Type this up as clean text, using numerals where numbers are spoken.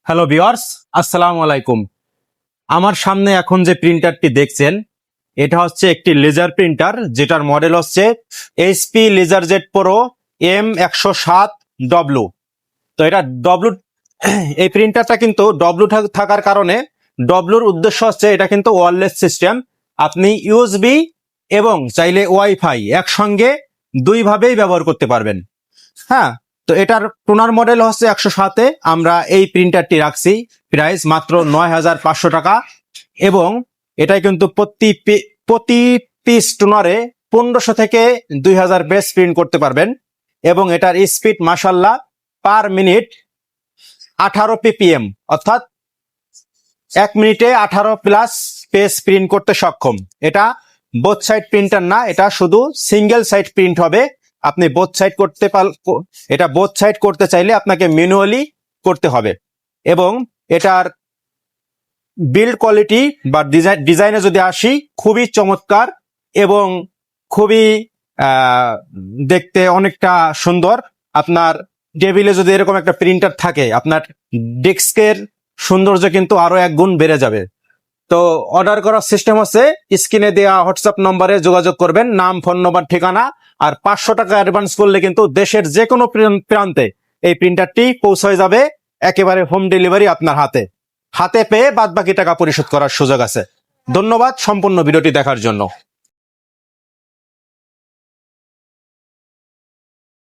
Hello viewers, আসসালামু আলাইকুম। আমার সামনে এখন যে প্রিন্টারটি দেখছেন এটা হচ্ছে একটি লেজার প্রিন্টার, যেটার মডেল হচ্ছে এইচপি লেজারজেট প্রো M107W। তো এটা ডব্লু এই প্রিন্টারটা কিন্তু ডব্লু থাকার কারণে ডব্লুর উদ্দেশ্য হচ্ছে এটা কিন্তু ওয়্যারলেস সিস্টেম। আপনি ইউএসবি এবং চাইলে ওয়াইফাই একসঙ্গে দুইভাবেই ব্যবহার করতে পারবেন। হ্যাঁ, তো এটার টোনার মডেল হচ্ছে 107-এ। আমরা এই প্রিন্টারটি রাখছি প্রাইস মাত্র 9,500 টাকা, এবং এটাই কিন্তু প্রতি পিস টোনারে 1500 থেকে 2000 পেজ প্রিন্ট করতে পারবেন। এবং এটার স্পিড মাশাল্লাহ পার মিনিট 18 ppm, অর্থাৎ 1 মিনিটে 18 প্লাস পেজ প্রিন্ট করতে সক্ষম। এটা বোথ সাইড প্রিন্টার না, এটা শুধু সিঙ্গেল সাইড প্রিন্ট হবে। আপনি বোথ সাইড এটা বোথ সাইড করতে চাইলে আপনাকে ম্যানুয়ালি করতে হবে। এবং এটার বিল্ড কোয়ালিটি বা ডিজাইনে যদি আসি, খুবই চমৎকার এবং খুবই দেখতে অনেকটা সুন্দর। আপনার টেবিলে যদি এরকম একটা প্রিন্টার থাকে, আপনার ডেস্কের সৌন্দর্য কিন্তু আরো 1 গুণ বেড়ে যাবে। তো অর্ডার করার সিস্টেম হচ্ছে স্ক্রিনে দেওয়া হোয়াটসঅ্যাপ নম্বরে যোগাযোগ করবেন, নাম, ফোন নম্বর, ঠিকানা, আর 500 টাকা অ্যাডভান্স করলে কিন্তু দেশের যে কোনো প্রান্তে এই প্রিন্টারটি পৌঁছে যাবে। একেবারে হোম ডেলিভারি আপনার হাতে পেয়ে বাদ বাকি টাকা পরিশোধ করার সুযোগ আছে। ধন্যবাদ সম্পূর্ণ ভিডিওটি দেখার জন্য।